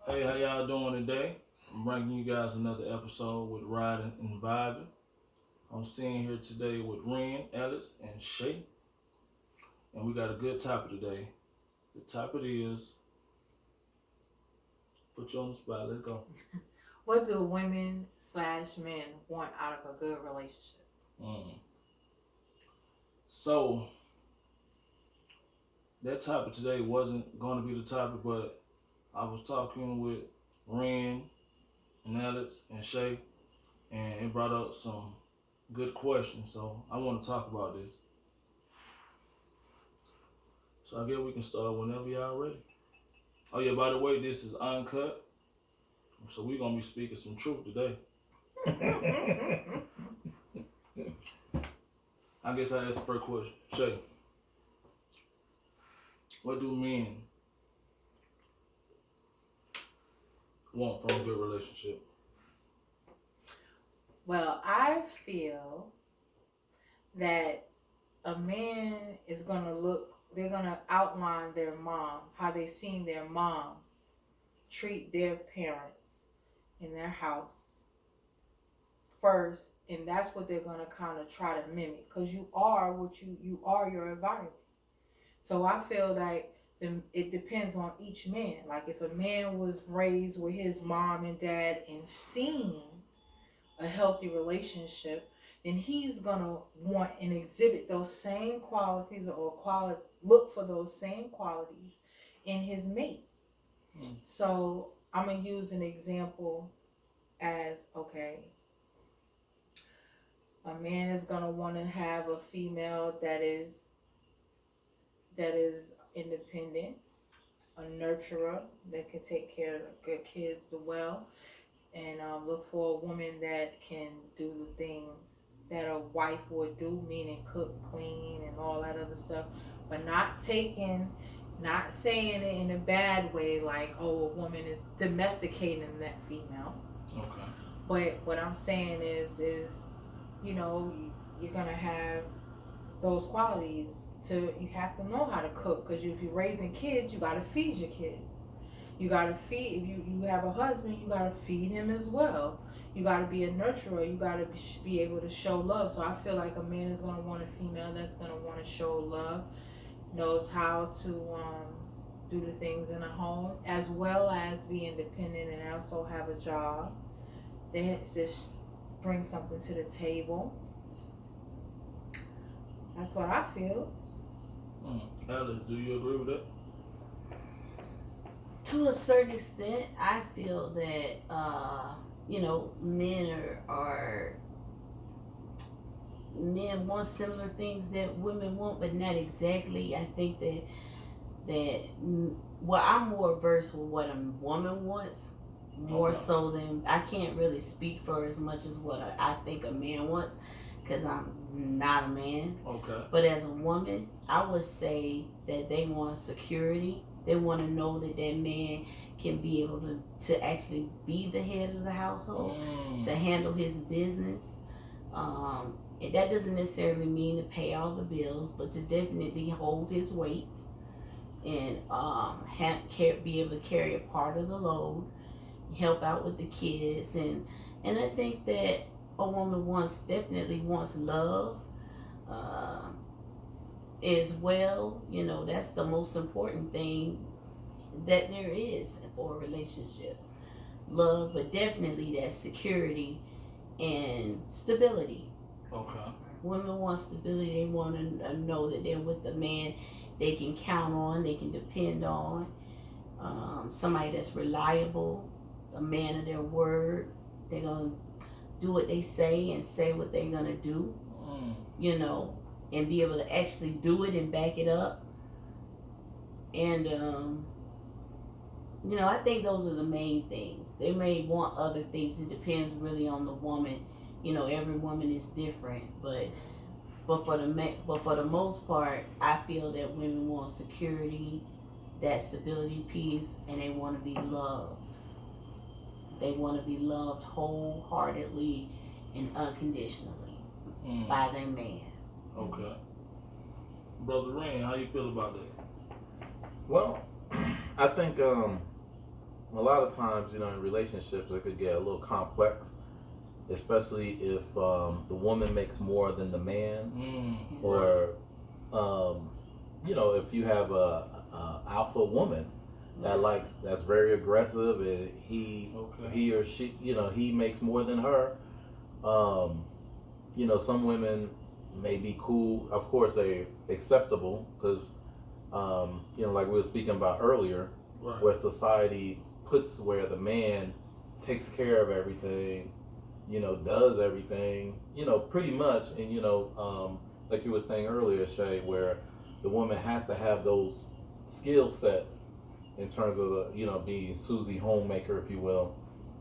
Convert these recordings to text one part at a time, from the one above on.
Hey, how y'all doing today? I'm bringing you guys another episode with Riding and Vibing. I'm sitting here today with Ren, Ellis, and Shay, and we got a good topic today. The topic is put you on the spot. Let's go. What do women/men want out of a good relationship? Mm. So that topic today wasn't going to be the topic, but I was talking with Ren and Alex and Shay, and it brought up some good questions. So I want to talk about this. So I guess we can start whenever y'all ready. Oh yeah, by the way, this is uncut. So we're gonna be speaking some truth today. I guess I ask the first question. Shay, what do men want from a good relationship? Well, I feel that a man is they're gonna outline their mom, how they seen their mom treat their parents in their house first, and that's what they're gonna kind of try to mimic, because you are what you are your environment. So I feel like it depends on each man. Like if a man was raised with his mom and dad and seen a healthy relationship, then he's gonna want and exhibit those same qualities, or look for those same qualities in his mate. So I'm gonna use an example as, okay, a man is gonna want to have a female that is independent, a nurturer that can take care of good kids well, and look for a woman that can do the things that a wife would do, meaning cook, clean, and all that other stuff, but not saying it in a bad way, like, oh, a woman is domesticating that female. Okay. But what I'm saying is you know, you're gonna have those qualities. You have to know how to cook, because if you're raising kids, you gotta feed your kids. You gotta feed. If you have a husband, you gotta feed him as well. You gotta be a nurturer. You gotta be able to show love. So I feel like a man is gonna want a female that's gonna want to show love, knows how to do the things in a home, as well as be independent and also have a job. They just bring something to the table. That's what I feel. Alice, do you agree with that? To a certain extent, I feel that men want similar things that women want, but not exactly. I think I'm more versed with what a woman wants, more so than I can't really speak for as much as what I think a man wants, because I'm not a man. Okay. But as a woman, I would say that they want security. They want to know that that man can be able to actually be the head of the household, to handle his business. And that doesn't necessarily mean to pay all the bills, but to definitely hold his weight and be able to carry a part of the load, help out with the kids. And I think that a woman definitely wants love as well. That's the most important thing that there is for a relationship. Love, but definitely that security and stability. Okay. Women want stability. They want to know that they're with a man they can count on, they can depend on, somebody that's reliable, a man of their word. They're going to do what they say and say what they're going to do, and be able to actually do it and back it up. And, I think those are the main things. They may want other things. It depends really on the woman. Every woman is different, but for the most part, I feel that women want security, that stability piece, and they want to be loved. They want to be loved wholeheartedly and unconditionally by their man. Okay. Brother Rain, how you feel about that? Well, I think a lot of times, you know, in relationships, it could get a little complex, especially if the woman makes more than the man, or you know, if you have a alpha woman that's very aggressive, and he or she, you know, he makes more than her. You know, some women may be cool. Of course, they acceptable because you know, like we were speaking about earlier, where society puts where the man takes care of everything, you know, does everything, you know, pretty much, and you know, like you were saying earlier, Shay, where the woman has to have those skill sets in terms of you know, being Susie homemaker, if you will,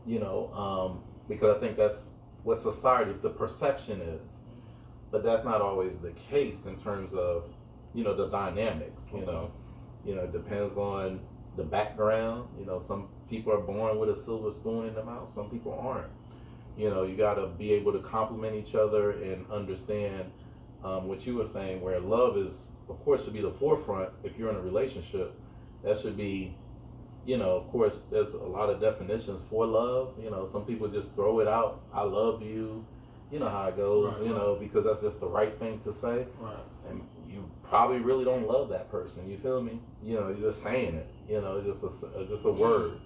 you know, because I think that's what society, the perception is, but that's not always the case in terms of, you know, the dynamics. You know, it depends on the background. You know, some people are born with a silver spoon in their mouth, some people aren't. You know, you got to be able to complement each other and understand what you were saying, where love is, of course, should be the forefront. If you're in a relationship, that should be, you know, of course, there's a lot of definitions for love. You know, some people just throw it out, I love you. You know how it goes, you know, because that's just the right thing to say. And you probably really don't love that person. You feel me? You know, you're just saying it. You know, just a word.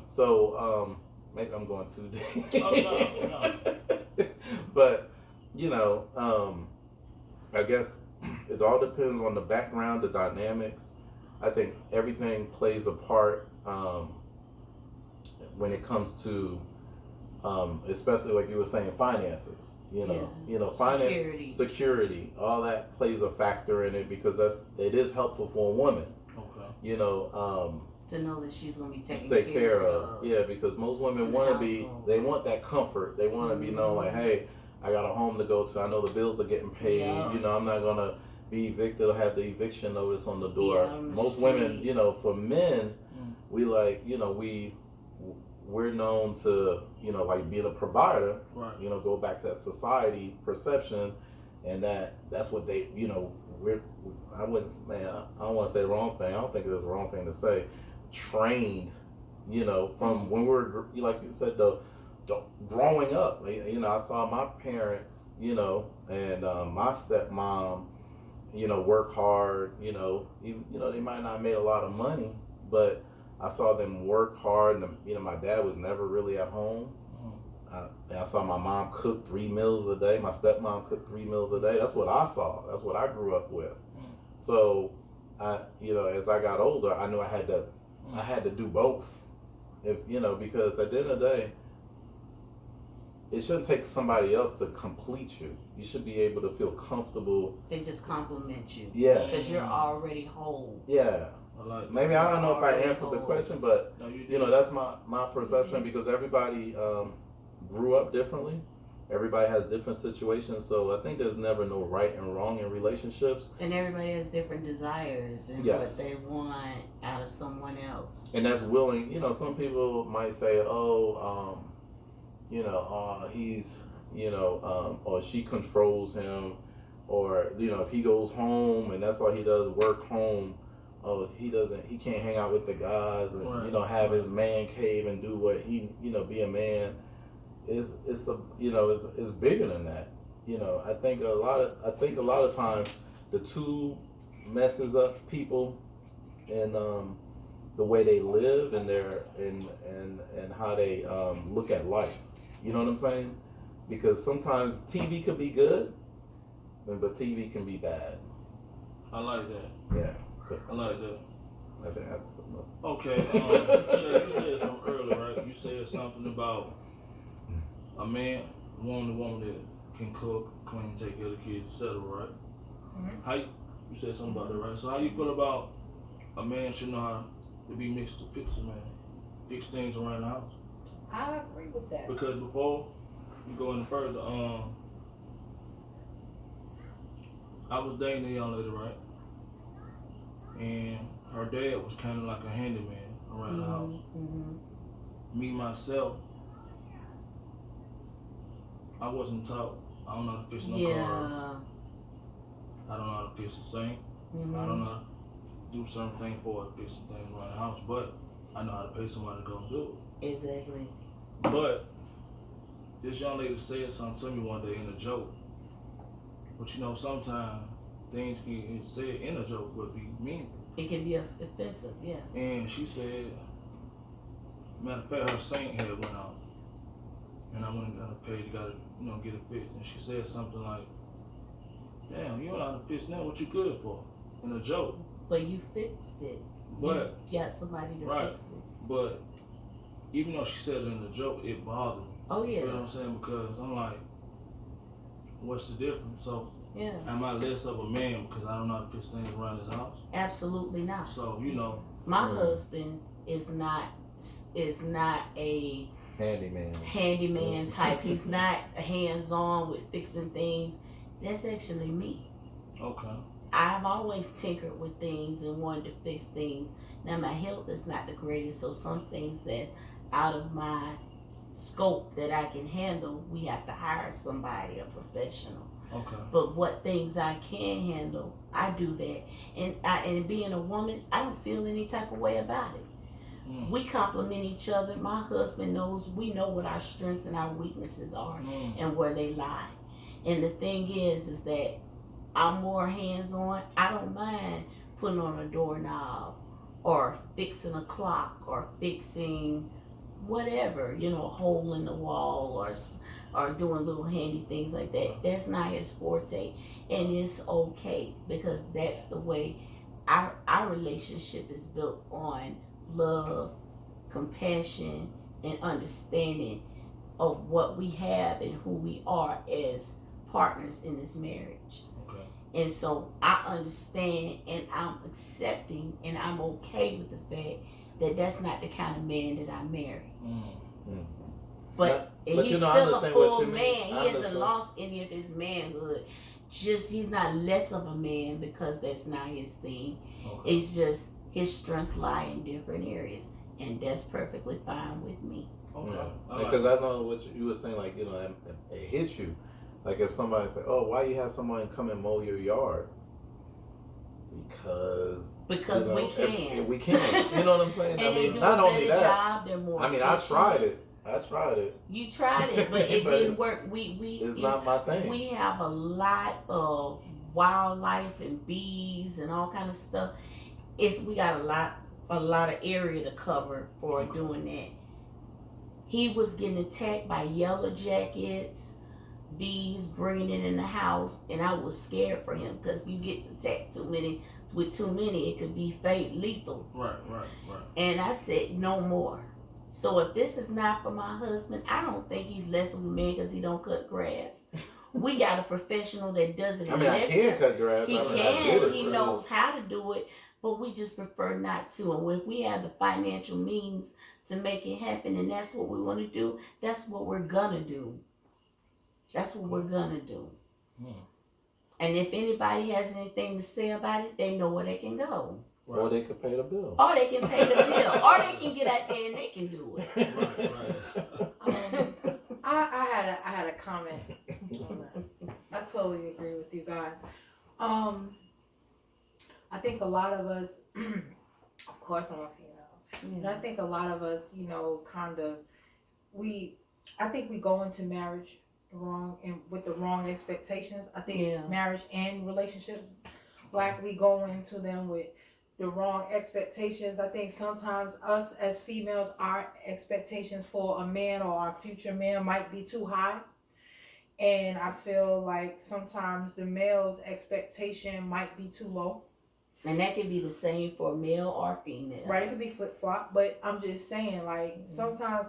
So maybe I'm going too deep. No. But you know, I guess it all depends on the background, the dynamics. I think everything plays a part when it comes to, especially like you were saying, finances. You know, finance, security, all that plays a factor in it, because it is helpful for a woman. You know, to know that she's gonna be taken care of. Yeah, because most women want to be, they want that comfort. They want to be known like, hey, I got a home to go to. I know the bills are getting paid. Yeah. You know, I'm not gonna be evicted or have the eviction notice on the door. Yeah, most women, you know, for men, we like, you know, we're known to, you know, like being a provider. You know, go back to that society perception, and that's what they, you know, I wouldn't, man, I don't want to say the wrong thing. I don't think it's the wrong thing to say. Trained, you know, from when we were, like you said, the growing up. You know, I saw my parents, you know, and my stepmom, you know, work hard. You know, you know, they might not have made a lot of money, but I saw them work hard. And you know, my dad was never really at home. And I saw my mom cook 3 meals a day. My stepmom cooked 3 meals a day. That's what I saw. That's what I grew up with. So, you know, as I got older, I knew I had to do both. If you know, because at the end of the day, it shouldn't take somebody else to complete you. You should be able to feel comfortable. They just compliment you. Yeah. Because you're already whole. Yeah. Maybe I don't know if I answered the question, but you know, that's my perception, because everybody grew up differently. Everybody has different situations, so I think there's never no right and wrong in relationships. And everybody has different desires and what they want out of someone else. And that's willing. You know, some people might say, "Oh, you know, he's, you know, or she controls him, or you know, if he goes home and that's all he does, work home. Oh, he can't hang out with the guys and you know, have his man cave and do what he, you know, be a man." It's a, you know, it's bigger than that. You know, I think a lot of times the two messes up people and the way they live and their and how they look at life. You know what I'm saying? Because sometimes TV could be good, but TV can be bad. I like that. Yeah. I like that. I think that's enough. Okay. Shay, you said something earlier, right? You said something about a man, the woman that can cook, clean, take care of the kids, etc., right? How you said something about that, right? So how you feel about a man should know how to be mixed to fix a man, fix things around the house? I agree with that. Because before you go any further, I was dating a young lady, right? And her dad was kind of like a handyman around the house. Me, myself, I wasn't taught. I don't know how to fix no cars. I don't know how to fix the sink. I don't know how to do certain things for fixing things around the house. But I know how to pay somebody to go and do it. Exactly. But this young lady said something to me one day in a joke. But you know, sometimes things can said in a joke would be mean. It can be offensive, yeah. And she said, matter of fact, her sink head went out. And I went and got her paid, got to, get it fixed. And she said something like, damn, you don't know how to fix that, what you good for? In a joke. But you fixed it. But you got somebody to right, fix it. But even though she said it in a joke, it bothered me. Oh, yeah. You know what I'm saying? Because I'm like, what's the difference? So, yeah. Am I less of a man because I don't know how to fix things around his house? Absolutely not. So, my husband is not a handyman type. He's not hands-on with fixing things. That's actually me. Okay. I've always tinkered with things and wanted to fix things. Now my health is not the greatest, so some things that out of my scope that I can handle, we have to hire somebody, a professional. Okay. But what things I can handle, I do that. And being a woman, I don't feel any type of way about it. We complement each other. My husband knows, we know what our strengths and our weaknesses are and where they lie. And the thing is that I'm more hands-on. I don't mind putting on a doorknob or fixing a clock or fixing whatever, a hole in the wall or doing little handy things like that. That's not his forte. And it's okay because that's the way our relationship is built on love, compassion, and understanding of what we have and who we are as partners in this marriage. Okay. And so I understand and I'm accepting and I'm okay with the fact that that's not the kind of man that I marry. But he's still a full man. He hasn't lost any of his manhood. Just he's not less of a man because that's not his thing. Okay. It's just his strengths lie in different areas, and that's perfectly fine with me. Okay. Yeah. Because I know what you were saying, like it hits you. Like if somebody say, "Oh, why you have someone come and mow your yard?" Because we can. We can. You know what I'm saying? And I mean, they do not a only better that. Job, they're more efficient. I tried it. You tried it, but it didn't work. It's not my thing. We have a lot of wildlife and bees and all kind of stuff. We got a lot of area to cover for doing that. He was getting attacked by yellow jackets, bees, bringing it in the house, and I was scared for him because you get attacked with too many, it could be lethal. Right. And I said, no more. So if this is not for my husband, I don't think he's less of a man because he don't cut grass. We got a professional that does it. I mean, I can cut grass. He can. He knows how to do it, but we just prefer not to. And if we have the financial means to make it happen, and that's what we want to do, that's what we're gonna do. That's what we're gonna do. And if anybody has anything to say about it, they know where they can go. Right. Or they could pay the bill. Or they can pay the bill. Or they can get out there and they can do it. Right. I had a comment on that. I totally agree with you guys. I think a lot of us, of course I'm a female, and I think a lot of us, I think we go into marriage with the wrong expectations. I think marriage and relationships, like we go into them with the wrong expectations. I think sometimes us as females, our expectations for a man or our future man might be too high. And I feel like sometimes the male's expectation might be too low. And that could be the same for male or female. Right, it could be flip-flop, but I'm just saying, like, sometimes